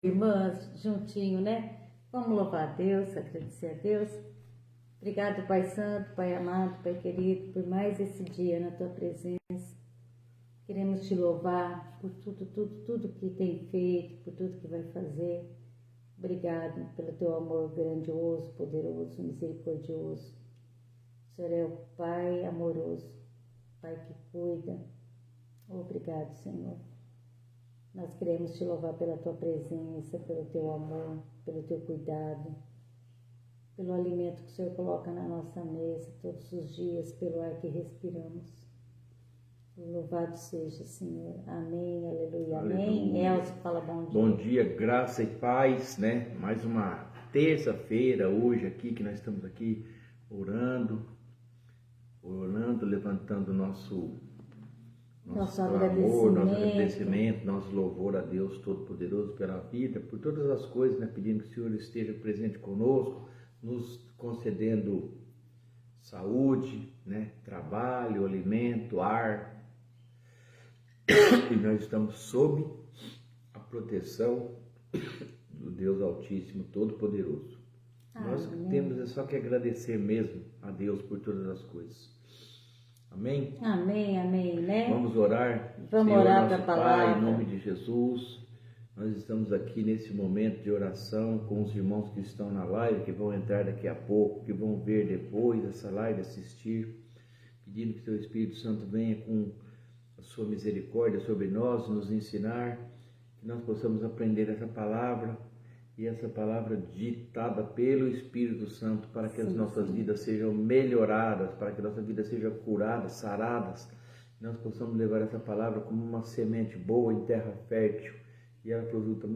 Irmãs, juntinho, né? Vamos louvar a Deus, agradecer a Deus. Obrigado, Pai Santo, Pai amado, Pai querido, por mais esse dia na Tua presença. Queremos Te louvar por tudo que tem feito, por tudo que vai fazer. Obrigado pelo Teu amor grandioso, poderoso, misericordioso. O Senhor é o Pai amoroso, Pai que cuida. Obrigado, Senhor. Nós queremos Te louvar pela Tua presença, pelo Teu amor, pelo Teu cuidado, pelo alimento que o Senhor coloca na nossa mesa todos os dias, pelo ar que respiramos. Louvado seja, Senhor. Amém, aleluia, amém. Elcio, fala bom dia. Bom dia, graça e paz, né? Mais uma terça-feira hoje aqui, que nós estamos aqui orando, levantando nosso clamor, nosso agradecimento, nosso louvor a Deus Todo-Poderoso pela vida, por todas as coisas, né? Pedindo que o Senhor esteja presente conosco, nos concedendo saúde, né? Trabalho, alimento, ar. E nós estamos sob a proteção do Deus Altíssimo, Todo-Poderoso. Nós temos só que agradecer mesmo a Deus por todas as coisas. Amém? Amém, amém, né? Vamos orar. Vamos Senhor, orar nosso para a palavra. Pai, em nome de Jesus, nós estamos aqui nesse momento de oração com os irmãos que estão na live, que vão entrar daqui a pouco, que vão ver depois essa live, assistir, pedindo que Teu Espírito Santo venha com a Sua misericórdia sobre nós, nos ensinar, que nós possamos aprender essa palavra, e essa palavra ditada pelo Espírito Santo, para que as nossas vidas sejam melhoradas, para que a nossa vida seja curada, saradas, nós possamos levar essa palavra como uma semente boa em terra fértil, e ela produza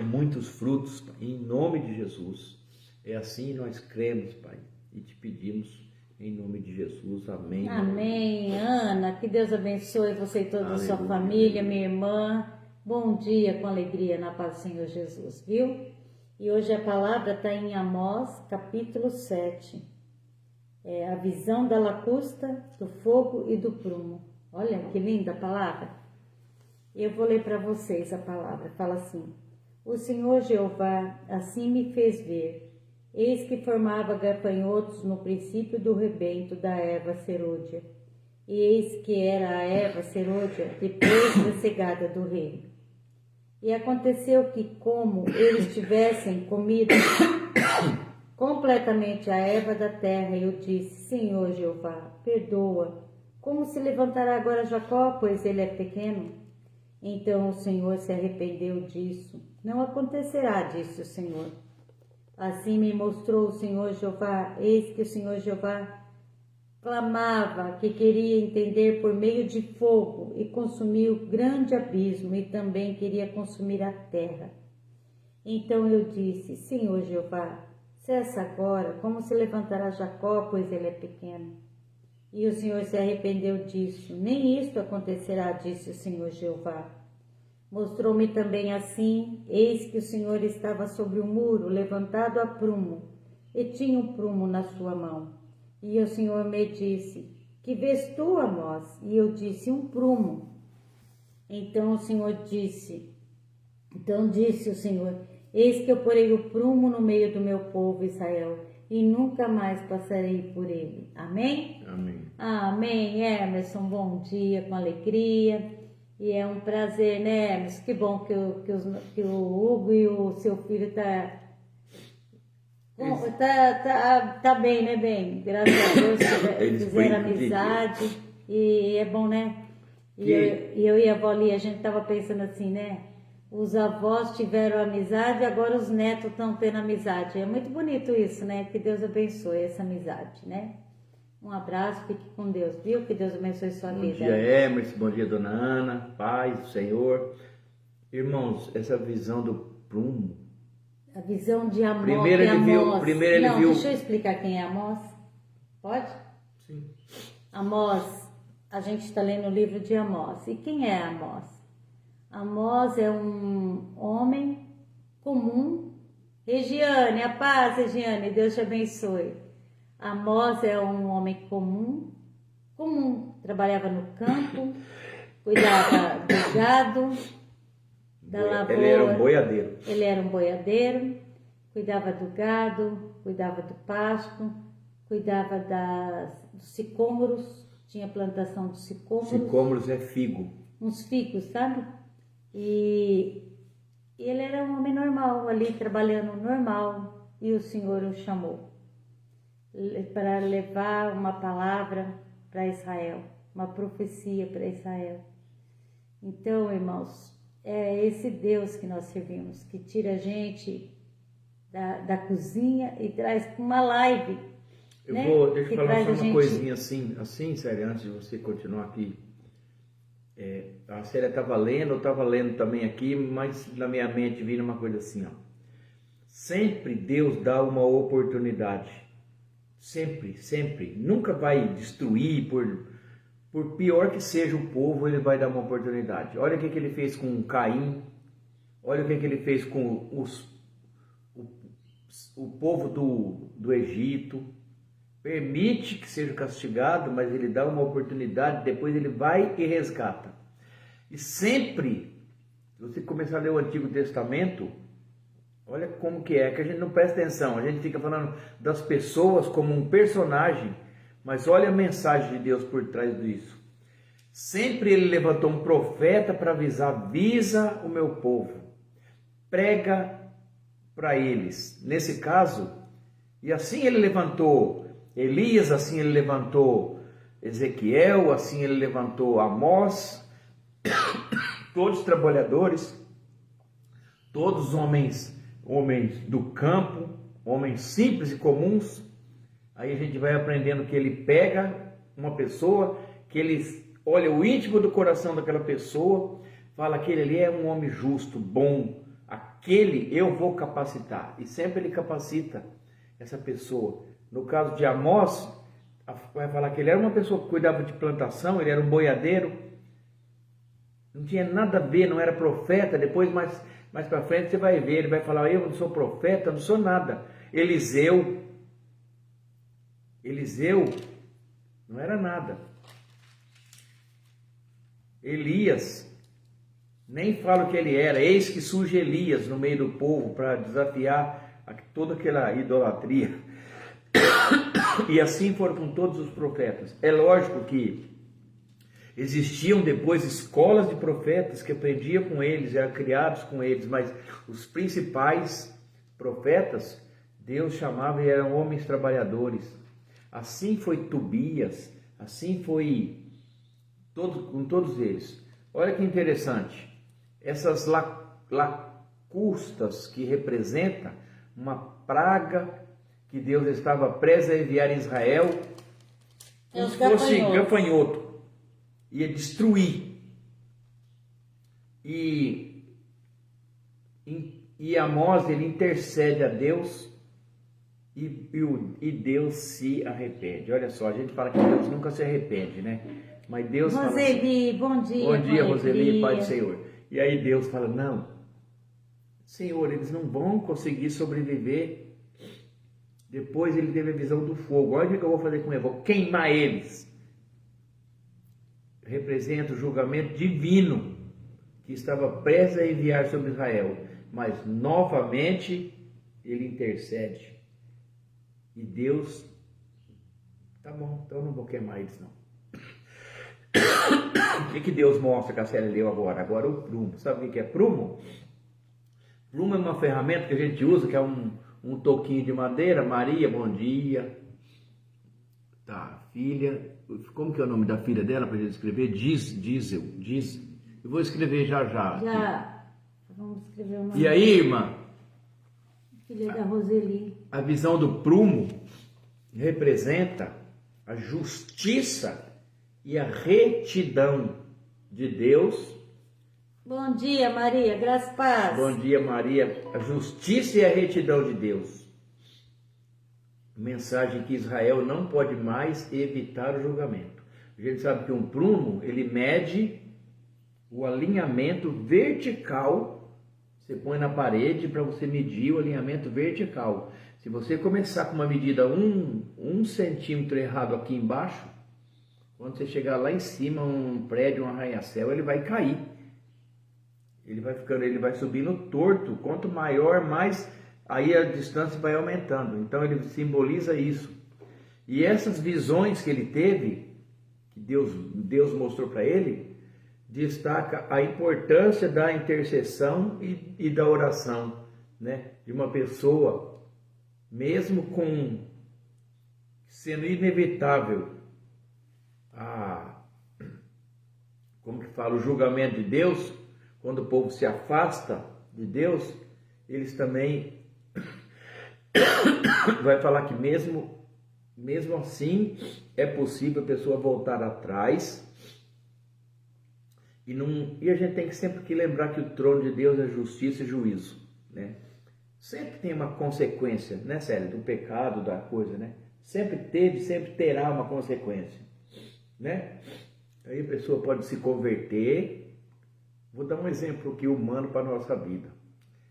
muitos frutos, em nome de Jesus. É assim nós cremos, Pai, e te pedimos em nome de Jesus, amém. Amém. Ana, que Deus abençoe você e toda a sua família, minha irmã. Bom dia, com alegria, na paz do Senhor Jesus, viu? E hoje a palavra está em Amós, capítulo 7. É a visão da lacusta, do fogo e do prumo. Olha que linda a palavra. Eu vou ler para vocês a palavra. Fala assim: O Senhor Jeová assim me fez ver. Eis que formava gafanhotos no princípio do rebento da erva serôdia. E eis que era a erva serôdia depois da cegada do rei. E aconteceu que, como eles tivessem comido completamente a erva da terra, eu disse: Senhor Jeová, perdoa. Como se levantará agora Jacó, pois ele é pequeno? Então o Senhor se arrependeu disso. Não acontecerá, disse o Senhor. Assim me mostrou o Senhor Jeová. Eis que o Senhor Jeová clamava que queria entender por meio de fogo e consumir o grande abismo, e também queria consumir a terra. Então eu disse: Senhor Jeová, cessa agora, como se levantará Jacó, pois ele é pequeno? E o Senhor se arrependeu disso. Nem isto acontecerá, disse o Senhor Jeová. Mostrou-me também assim: eis que o Senhor estava sobre o muro, levantado a prumo, e tinha um prumo na sua mão. E o Senhor me disse: Que vês tu, Amós? E eu disse: Um prumo. Então disse o Senhor: Eis que eu porei o prumo no meio do meu povo Israel, e nunca mais passarei por ele. Amém? Amém. Amém, Emerson. Bom dia, com alegria. E é um prazer, né, Emerson? Que bom que o Hugo e o seu filho tá bem, né, bem? Graças a Deus fizeram amizade. E é bom, né? E eu e a avó Lia, a gente tava pensando assim, né? Os avós tiveram amizade, agora os netos estão tendo amizade. É muito bonito isso, né? Que Deus abençoe essa amizade, né? Um abraço, fique com Deus, viu? Que Deus abençoe sua vida. Bom dia, Emerson, bom dia, Dona Ana, paz do Senhor. Irmãos, essa visão do prumo. A visão de Amós. Primeiro ele viu. Deixa eu explicar quem é Amós. Pode? Sim. Amós, a gente está lendo o livro de Amós. E quem é Amós? Amós é um homem comum. Regiane, a paz, Regiane, Deus te abençoe. Amós é um homem comum, trabalhava no campo, cuidava do gado, da lavoura. Ele era um boiadeiro. Ele era um boiadeiro, cuidava do gado, cuidava do pasto, cuidava dos sicômoros, tinha plantação de sicômoros. Sicômoros é figo. Uns figos, sabe? E ele era um homem normal, ali trabalhando normal, e o Senhor o chamou para levar uma palavra para Israel, uma profecia para Israel. Então, irmãos, é esse Deus que nós servimos, que tira a gente da cozinha e traz para uma live. Deixa eu falar só uma coisinha assim, Célia, antes de você continuar aqui. A Célia estava lendo, eu estava lendo também aqui, mas na minha mente vindo uma coisa assim, ó. Sempre Deus dá uma oportunidade. Sempre, sempre. Nunca vai destruir, por pior que seja o povo, ele vai dar uma oportunidade. Olha o que ele fez com Caim, olha o que ele fez com o povo do Egito. Permite que seja castigado, mas ele dá uma oportunidade, depois ele vai e resgata. E sempre, se você começar a ler o Antigo Testamento, olha como que a gente não presta atenção, a gente fica falando das pessoas como um personagem, mas olha a mensagem de Deus por trás disso. Sempre ele levantou um profeta para avisar: avisa o meu povo, prega para eles. Nesse caso, e assim ele levantou Elias, assim ele levantou Ezequiel, assim ele levantou Amós, todos trabalhadores, todos homens do campo, homens simples e comuns. Aí a gente vai aprendendo que ele pega uma pessoa, que ele olha o íntimo do coração daquela pessoa, fala: aquele ali é um homem justo, bom, aquele eu vou capacitar. E sempre ele capacita essa pessoa. No caso de Amós, vai falar que ele era uma pessoa que cuidava de plantação, ele era um boiadeiro, não tinha nada a ver, não era profeta. Depois, mais para frente, você vai ver, ele vai falar: eu não sou profeta, não sou nada. Eliseu não era nada. Elias, nem falo que ele era. Eis que surge Elias no meio do povo para desafiar toda aquela idolatria. E assim foram com todos os profetas. É lógico que existiam depois escolas de profetas que aprendiam com eles, eram criados com eles, mas os principais profetas, Deus chamava e eram homens trabalhadores. Assim foi Tobias, assim foi com todos eles. Olha que interessante, essas lacustas que representam uma praga que Deus estava prestes a enviar em Israel, como se fosse gafanhoto, ia destruir. E Amós, ele intercede a Deus e Deus se arrepende. Olha só, a gente fala que Deus nunca se arrepende, né? Mas Deus Roseli, fala assim, bom dia. bom dia, Roseli, Pai do Senhor. E aí Deus fala: não, Senhor, eles não vão conseguir sobreviver. Depois ele teve a visão do fogo. Olha o que eu vou fazer com eles, vou queimar eles. Representa o julgamento divino que estava prestes a enviar sobre Israel. Mas novamente ele intercede. E Deus: tá bom, então eu não vou queimar eles não. O que Deus mostra que a Célia leu agora? Agora o prumo. Sabe o que é prumo? Prumo é uma ferramenta que a gente usa, que é um toquinho de madeira. Maria, bom dia. Tá, filha. Como que é o nome da filha dela para a gente escrever? Diesel. Eu vou escrever já. Já. Vamos escrever o nome. E aí, irmã? Filha da Roseli. A visão do prumo representa a justiça e a retidão de Deus. Bom dia, Maria, graças e paz. Bom dia, Maria. A justiça e a retidão de Deus. Mensagem que Israel não pode mais evitar o julgamento. A gente sabe que um prumo, ele mede o alinhamento vertical. Você põe na parede para você medir o alinhamento vertical. Se você começar com uma medida 1 centímetro errado aqui embaixo, quando você chegar lá em cima, um prédio, um arranha-céu, ele vai cair. ele vai subindo torto. Quanto maior, mais aí a distância vai aumentando. Então ele simboliza isso. E essas visões que ele teve, que Deus mostrou para ele, destaca a importância da intercessão e da oração, né? De uma pessoa, mesmo sendo inevitável como que fala, o julgamento de Deus, quando o povo se afasta de Deus, eles também vai falar que mesmo assim é possível a pessoa voltar atrás. E a gente tem que sempre que lembrar que o trono de Deus é justiça e juízo, né? Sempre tem uma consequência, né, Célia, do pecado, da coisa, né? Sempre teve, sempre terá uma consequência, né? Aí a pessoa pode se converter. Vou dar um exemplo aqui humano para a nossa vida.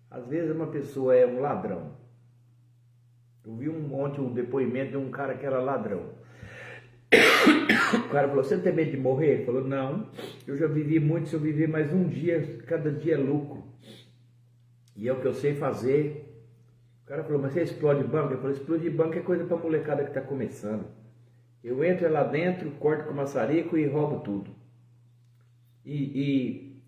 Às vezes uma pessoa é um ladrão. Eu vi ontem um depoimento de um cara que era ladrão. O cara falou, você não tem medo de morrer? Ele falou, não, eu já vivi muito, se eu viver mais um dia, cada dia é lucro. E é o que eu sei fazer. O cara falou, mas você explode banco? Eu falei, explodir banco é coisa para molecada que está começando. Eu entro lá dentro, corto com maçarico e roubo tudo. E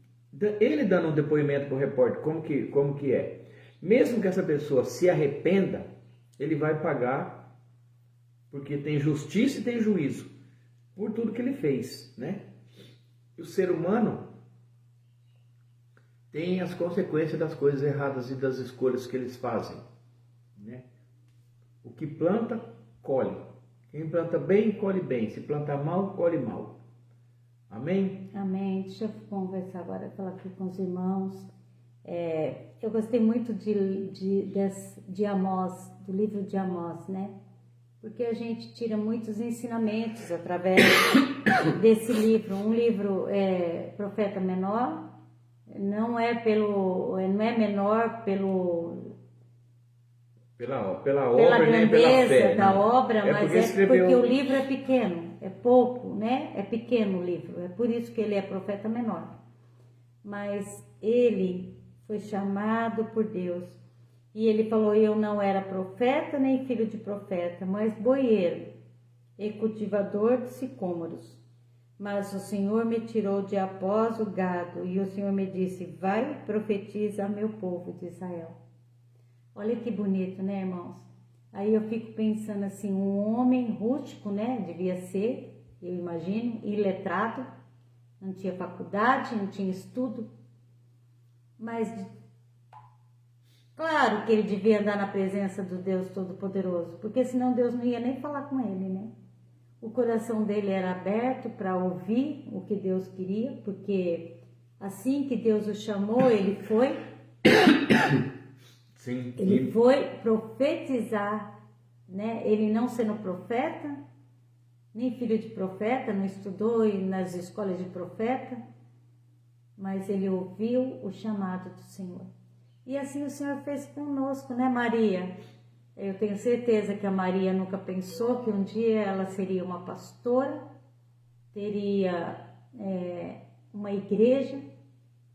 ele dando um depoimento para o repórter, como que é? Mesmo que essa pessoa se arrependa, ele vai pagar, porque tem justiça e tem juízo por tudo que ele fez, né? E o ser humano tem as consequências das coisas erradas e das escolhas que eles fazem, né? O que planta, colhe. Quem planta bem, colhe bem. Se planta mal, colhe mal. Amém? Amém. Deixa eu conversar agora, falar aqui com os irmãos. Eu gostei muito de Amós, do livro de Amós, né? Porque a gente tira muitos ensinamentos através desse livro. Um livro profeta menor, não é menor pela obra, nem pela fé, da né? obra, mas porque o livro é pequeno, é pouco, né? É pequeno o livro, é por isso que ele é profeta menor. Mas ele foi chamado por Deus e ele falou, eu não era profeta nem filho de profeta, mas boieiro e cultivador de sicômoros. Mas o Senhor me tirou de após o gado e o Senhor me disse, vai e profetiza ao meu povo de Israel. Olha que bonito, né, irmãos? Aí eu fico pensando assim, um homem rústico, né, devia ser, eu imagino, iletrado, não tinha faculdade, não tinha estudo, mas claro que ele devia andar na presença do Deus Todo-Poderoso, porque senão Deus não ia nem falar com ele, né? O coração dele era aberto para ouvir o que Deus queria, porque assim que Deus o chamou, ele foi... Sim. Ele foi profetizar, né? Ele não sendo profeta, nem filho de profeta, não estudou nas escolas de profeta, mas ele ouviu o chamado do Senhor. E assim o Senhor fez conosco, né, Maria? Eu tenho certeza que a Maria nunca pensou que um dia ela seria uma pastora, teria uma igreja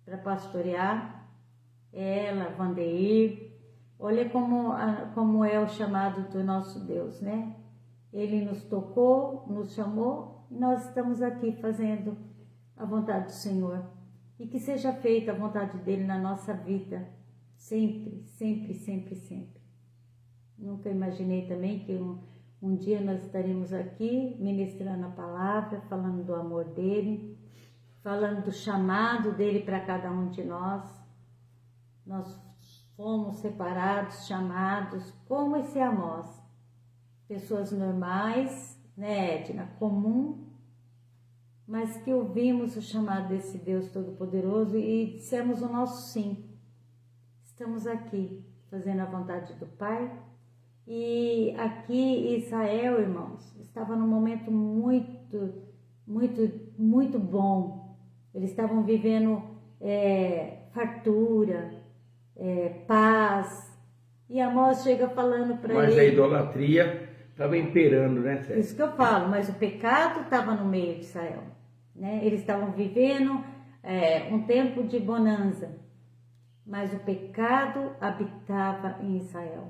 para pastorear, ela, Vandeir. Olha como é o chamado do nosso Deus, né? Ele nos tocou, nos chamou e nós estamos aqui fazendo a vontade do Senhor. E que seja feita a vontade dele na nossa vida, sempre, sempre, sempre, sempre. Nunca imaginei também que um dia nós estaremos aqui ministrando a palavra, falando do amor dele, falando do chamado dele para cada um de nós. Nós fomos separados, chamados, como esse Amós. Pessoas normais, né, Edna, comum, mas que ouvimos o chamado desse Deus Todo-Poderoso e dissemos o nosso sim. Estamos aqui fazendo a vontade do Pai. E aqui Israel, irmãos, estava num momento muito, muito, muito bom. Eles estavam vivendo fartura, paz. E Amós chega falando para ele... Mas a idolatria estava imperando, né, Célia? Isso que eu falo, mas o pecado estava no meio de Israel, né? Eles estavam vivendo um tempo de bonança, mas o pecado habitava em Israel.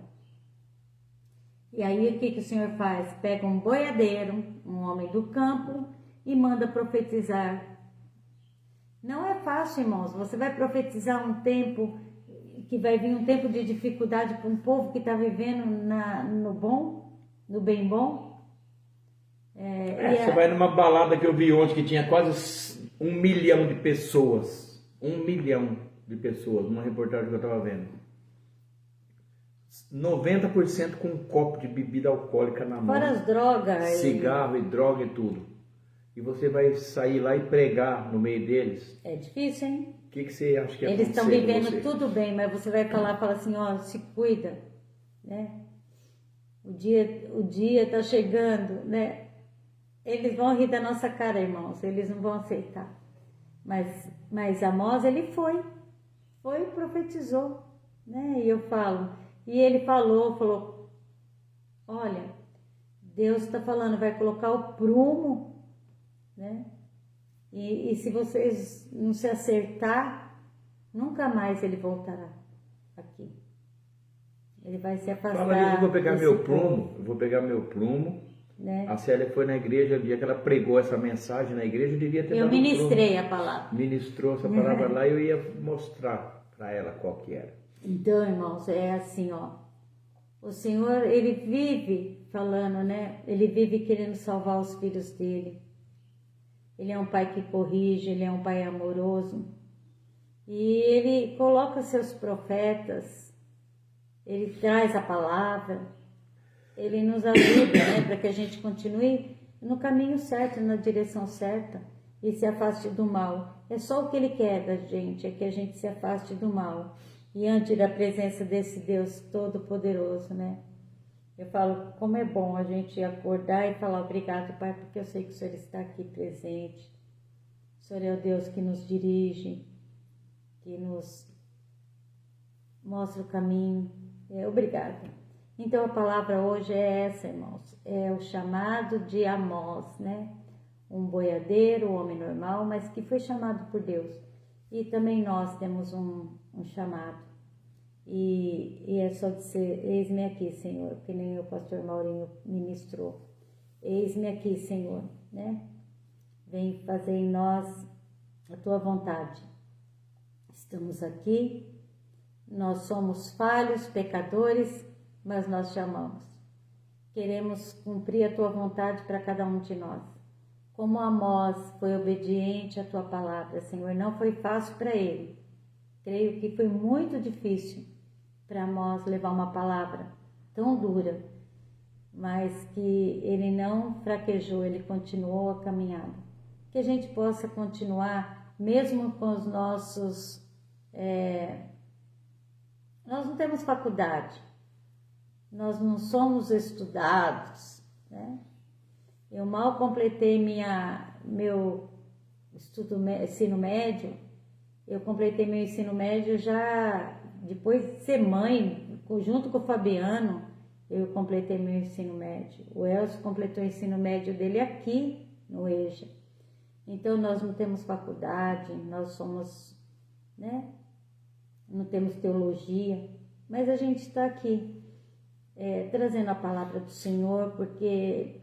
E aí o que o Senhor faz? Pega um boiadeiro, um homem do campo, e manda profetizar. Não é fácil, irmãos. Você vai profetizar um tempo que vai vir um tempo de dificuldade para um povo que está vivendo no bom, no bem bom. Você vai numa balada que eu vi ontem que tinha quase 1 milhão de pessoas. 1 milhão de pessoas, numa reportagem que eu estava vendo. 90% com um copo de bebida alcoólica na mão. Fora as drogas. Cigarro e droga e tudo. E você vai sair lá e pregar no meio deles. É difícil, hein? O que você acha que Eles acontecer estão vivendo com você? tudo bem, mas você vai fala assim, ó, se cuida, né? O dia está chegando, né? Eles vão rir da nossa cara, irmãos, eles não vão aceitar. Mas Amós, ele foi e profetizou, né? E eu falo, e ele falou, olha, Deus está falando, vai colocar o prumo, né? E se vocês não se acertar, nunca mais ele voltará aqui. Ele vai se afastar. Fala nisso, eu vou pegar meu povo, prumo. né? A Célia foi na igreja, o dia que ela pregou essa mensagem na igreja, eu devia ter Eu dado ministrei prumo. a palavra. Ministrou essa palavra lá e eu ia mostrar para ela qual que era. Então, irmãos, é assim, ó. O Senhor, ele vive falando, né? Ele vive querendo salvar os filhos dele. Ele é um pai que corrige, ele é um pai amoroso. E ele coloca seus profetas, ele traz a palavra, ele nos ajuda, né, para que a gente continue no caminho certo, na direção certa e se afaste do mal. É só o que ele quer da gente, é que a gente se afaste do mal. E ante da presença desse Deus Todo-Poderoso, né? Eu falo, como é bom a gente acordar e falar obrigado, Pai, porque eu sei que o Senhor está aqui presente. O Senhor é o Deus que nos dirige, que nos mostra o caminho. Obrigado. Então a palavra hoje é essa, irmãos. É o chamado de Amós, né? Um boiadeiro, um homem normal, mas que foi chamado por Deus. E também nós temos um chamado. E é só dizer, eis-me aqui, Senhor, que nem o pastor Maurinho ministrou. Eis-me aqui, Senhor, né? Vem fazer em nós a tua vontade. Estamos aqui, nós somos falhos, pecadores, mas nós te amamos. Queremos cumprir a tua vontade para cada um de nós. Como Amós foi obediente à tua palavra, Senhor, não foi fácil para ele. Creio que foi muito difícil para Amós levar uma palavra tão dura, mas que ele não fraquejou, ele continuou a caminhada. Que a gente possa continuar, mesmo com os nossos... Nós não temos faculdade, nós não somos estudados, né? Eu mal completei meu ensino médio, eu completei meu ensino médio já depois de ser mãe, junto com o Fabiano, eu completei meu ensino médio. O Elcio completou o ensino médio dele aqui no EJA. Então nós não temos faculdade, nós somos, né? Não temos teologia, mas a gente está aqui trazendo a palavra do Senhor, porque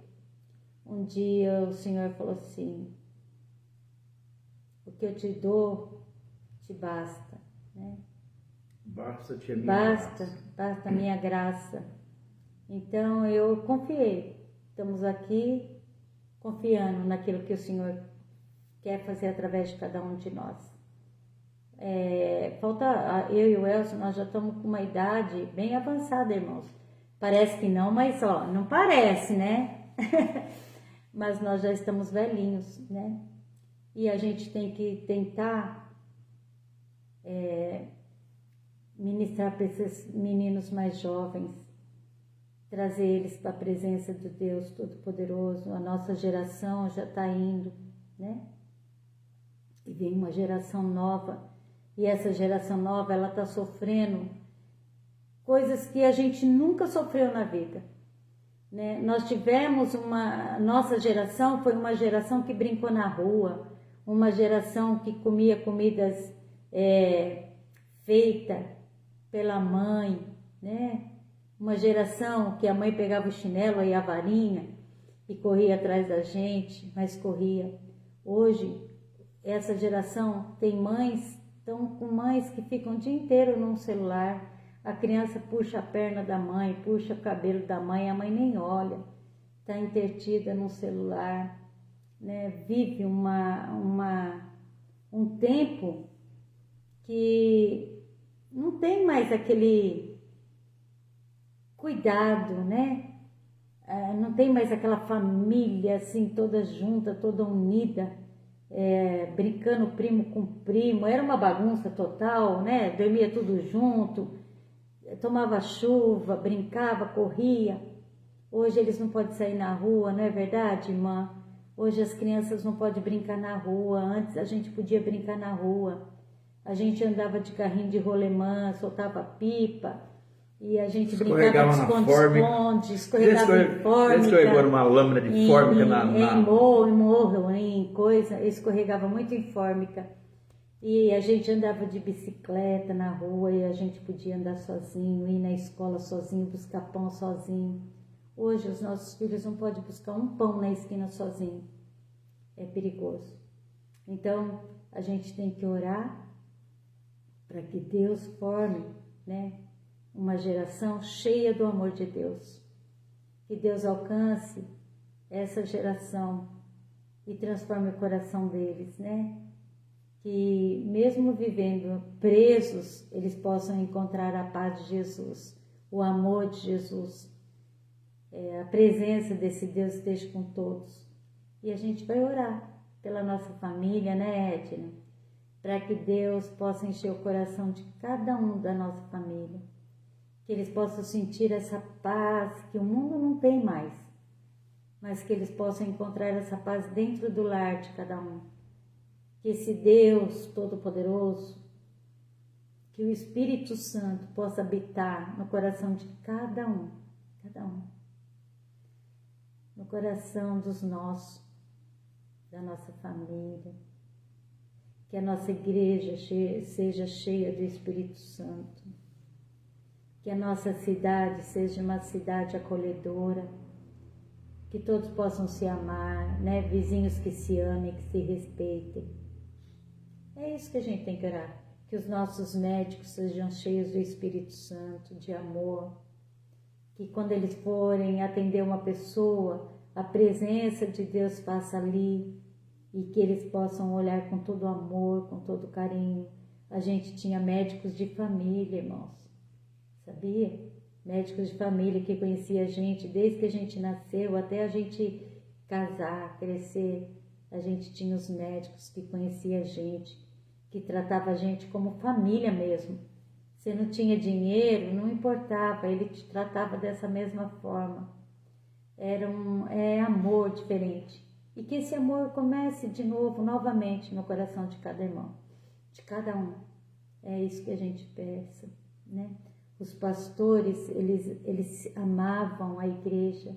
um dia o Senhor falou assim, o que eu te dou te basta, né? Basta-te a minha graça. Basta a minha graça. Então eu confiei, estamos aqui confiando naquilo que o Senhor quer fazer através de cada um de nós. Falta eu e o Elcio, nós já estamos com uma idade bem avançada, irmãos. Parece que não, mas ó, não parece, né? Mas nós já estamos velhinhos, né? E a gente tem que tentar ministrar para esses meninos mais jovens, trazer eles para a presença do Deus Todo-Poderoso. A nossa geração já está indo, né? E vem uma geração nova, e essa geração nova, ela está sofrendo coisas que a gente nunca sofreu na vida, né? Nós tivemos nossa geração foi uma geração que brincou na rua, uma geração que comia comidas feita pela mãe, né? Uma geração que a mãe pegava o chinelo e a varinha e corria atrás da gente, mas corria. Hoje, essa geração tem mães, estão com mães que ficam o dia inteiro num celular. A criança puxa a perna da mãe, puxa o cabelo da mãe, a mãe nem olha, está entretida no celular, né? Vive um tempo que não tem mais aquele cuidado, né? Não tem mais aquela família assim toda junta, toda unida, brincando primo com primo. Era uma bagunça total, né? Dormia tudo junto, tomava chuva, brincava, corria. Hoje eles não podem sair na rua, não é verdade, irmã? Hoje as crianças não podem brincar na rua. Antes a gente podia brincar na rua. A gente andava de carrinho de rolemã, soltava pipa e a gente brincava de esconde-esconde, escorregava em fórmica. Escorregou numa lâmina de fórmica em morro, em coisa, escorregava muito em fórmica. E a gente andava de bicicleta na rua e a gente podia andar sozinho, ir na escola sozinho, buscar pão sozinho. Hoje os nossos filhos não podem buscar um pão na esquina sozinho. É perigoso. Então a gente tem que orar para que Deus forme, né, uma geração cheia do amor de Deus. Que Deus alcance essa geração e transforme o coração deles, né? Que mesmo vivendo presos, eles possam encontrar a paz de Jesus, o amor de Jesus, a presença desse Deus esteja com todos. E a gente vai orar pela nossa família, né, Edna? Para que Deus possa encher o coração de cada um da nossa família. Que eles possam sentir essa paz que o mundo não tem mais, mas que eles possam encontrar essa paz dentro do lar de cada um. Que esse Deus Todo-Poderoso, que o Espírito Santo possa habitar no coração de cada um, no coração dos nossos, da nossa família, que a nossa igreja seja cheia do Espírito Santo, que a nossa cidade seja uma cidade acolhedora, que todos possam se amar, né? Vizinhos que se amem, que se respeitem. É isso que a gente tem que orar, que os nossos médicos sejam cheios do Espírito Santo, de amor, que quando eles forem atender uma pessoa, a presença de Deus faça ali e que eles possam olhar com todo amor, com todo carinho. A gente tinha médicos de família, irmãos, sabia? Médicos de família que conhecia a gente desde que a gente nasceu até a gente casar, crescer. A gente tinha os médicos que conheciam a gente, que tratavam a gente como família mesmo. Você não tinha dinheiro, não importava, ele te tratava dessa mesma forma. Era amor diferente. E que esse amor comece de novo, novamente, no coração de cada irmão, de cada um. É isso que a gente peça, né? Os pastores, eles amavam a igreja.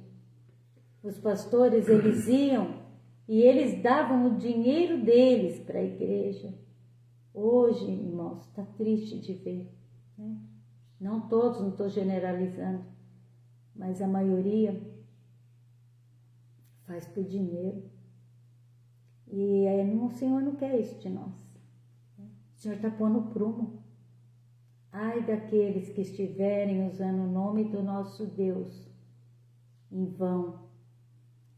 Os pastores, eles iam e eles davam o dinheiro deles para a igreja. Hoje, irmãos, está triste de ver, né? Não todos, não estou generalizando, mas a maioria faz por dinheiro. E o Senhor não quer isso de nós. O Senhor está pondo o prumo. Ai daqueles que estiverem usando o nome do nosso Deus em vão.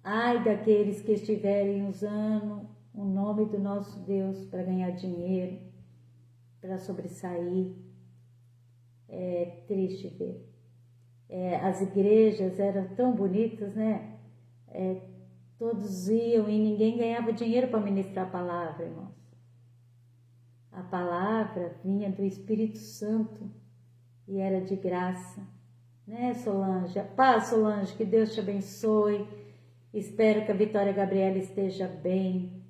Ai daqueles que estiverem usando o nome do nosso Deus para ganhar dinheiro, para sobressair. É triste ver. As igrejas eram tão bonitas, né? Todos iam e ninguém ganhava dinheiro para ministrar a palavra, irmãos. A palavra vinha do Espírito Santo e era de graça, né, Solange? Paz, Solange, que Deus te abençoe. Espero que a Vitória Gabriela esteja bem.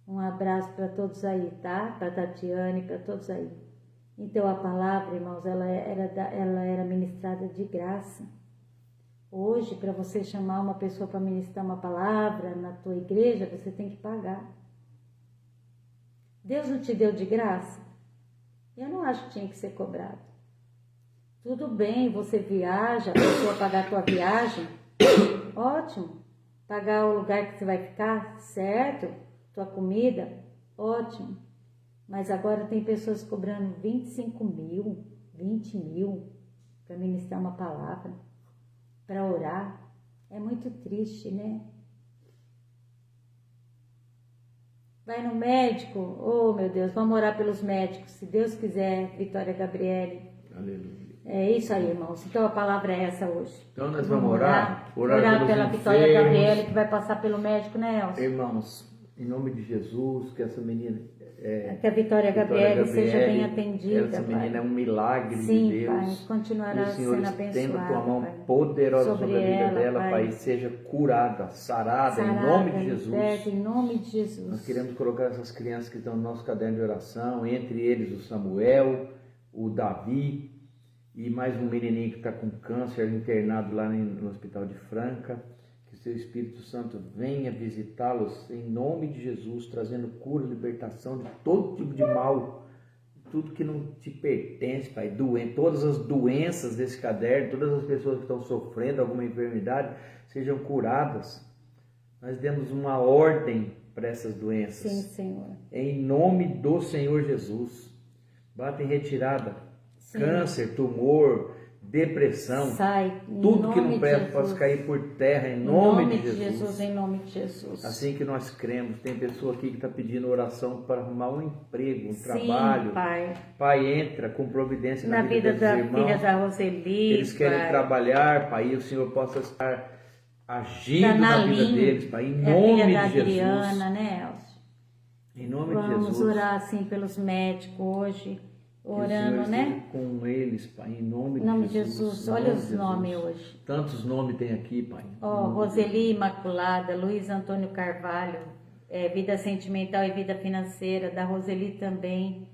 Um abraço para todos aí, tá? Para Tatiane, para todos aí. Então a palavra, irmãos, ela era ministrada de graça. Hoje, para você chamar uma pessoa para ministrar uma palavra na tua igreja, você tem que pagar. Deus não te deu de graça? Eu não acho que tinha que ser cobrado. Tudo bem, você viaja, a pessoa pagar a tua viagem, ótimo. Pagar o lugar que você vai ficar, certo? Tua comida, ótimo. Mas agora tem pessoas cobrando 25 mil, 20 mil para ministrar uma palavra, para orar. É muito triste, né? Vai no médico, oh meu Deus, vamos orar pelos médicos, se Deus quiser, Vitória Gabriele. Aleluia. É isso aí, irmãos. Então a palavra é essa hoje. Então nós vamos orar Orar pelos pela Vitória enfermos. Gabriele, que vai passar pelo médico, né, Elcio? Irmãos, em nome de Jesus, que essa menina... Que a Vitória Gabriele seja bem atendida, essa menina Pai. é um milagre Sim, de Deus. Pai, continuará o Senhor sendo estenda a tua abençoada, mão Pai. poderosa sobre a vida ela, dela, Pai, e seja curada, sarada, em nome de Jesus. Liberta, em nome de Jesus. Nós queremos colocar essas crianças que estão no nosso caderno de oração, entre eles o Samuel, o Davi e mais um menininho que está com câncer internado lá no Hospital de Franca. Que o seu Espírito Santo venha visitá-los em nome de Jesus, trazendo cura, libertação de todo tipo de mal, tudo que não te pertence, Pai, todas as doenças desse caderno, todas as pessoas que estão sofrendo alguma enfermidade, sejam curadas. Nós demos uma ordem para essas doenças. Sim, Senhor. Em nome do Senhor Jesus. Bata em retirada. Sim. Câncer, tumor, depressão. Sai. Tudo que não presta possa cair por terra em nome de Jesus. Em nome de Jesus. Assim que nós cremos. Tem pessoa aqui que está pedindo oração para arrumar um emprego, um Sim, trabalho. Pai. Pai, entra com providência na vida da irmãos. Filha da Roseli. Eles querem Pai. Trabalhar, Pai, e o Senhor possa estar agindo na vida deles, Pai, em nome filha da de Jesus. Adriana, né, Elcio? Em nome de Jesus. Vamos orar assim pelos médicos hoje, orando, né? Com eles, Pai, em nome de Jesus. Olha os nomes hoje. Tantos nomes tem aqui, Pai. Roseli Imaculada, Luiz Antônio Carvalho, vida sentimental e vida financeira, da Roseli também.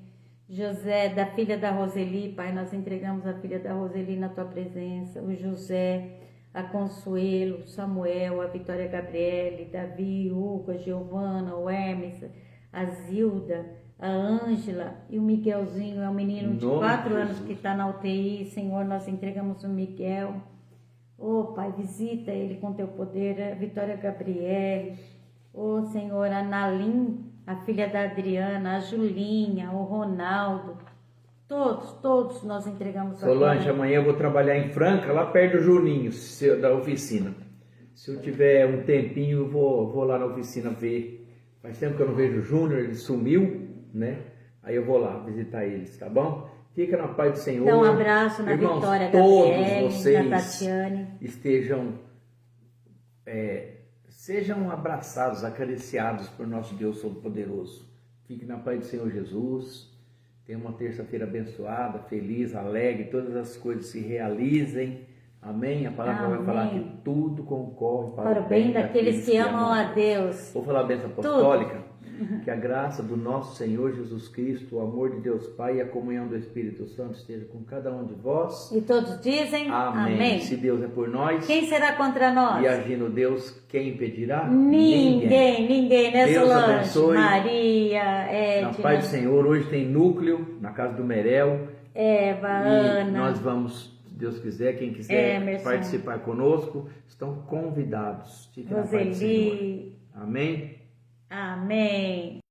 José, da filha da Roseli, Pai, nós entregamos a filha da Roseli na Tua presença. O José, a Consuelo, o Samuel, a Vitória Gabriele, Davi, Hugo, a Giovana, o Hermes, a Zilda, a Ângela e o Miguelzinho, é um menino de 4 anos que está na UTI. Senhor, nós entregamos o Miguel. Pai, visita ele com Teu poder. A Vitória Gabriele, Senhor, a Nalim, a filha da Adriana, a Julinha, o Ronaldo, todos nós entregamos a Solange, amanhã eu vou trabalhar em Franca, lá perto do Juninho, da oficina. Se eu tiver um tempinho, eu vou lá na oficina ver. Faz tempo que eu não vejo o Júnior, ele sumiu, né? Aí eu vou lá visitar eles, tá bom? Fica na paz do Senhor. Dá um abraço na Irmãos, Vitória Gabriele, todos vocês na Tatiane. Sejam abraçados, acariciados por nosso Deus Todo-Poderoso. Fique na paz do Senhor Jesus. Tenha uma terça-feira abençoada, feliz, alegre, todas as coisas se realizem. Amém? A palavra vai falar que tudo concorre para o bem daqueles que amam a Deus. Vou falar a bênção apostólica. Que a graça do nosso Senhor Jesus Cristo, o amor de Deus Pai e a comunhão do Espírito Santo esteja com cada um de vós. E todos dizem amém. Se Deus é por nós, quem será contra nós? E agindo Deus, quem impedirá? Ninguém, né, Deus Solange? abençoe. Maria, Edna. Na paz do Senhor, hoje tem núcleo na casa do Merel. Eva, e Ana. Nós vamos, se Deus quiser, quem quiser Emerson. participar conosco, estão convidados. Fiquem na paz do Senhor. Amém? Amém.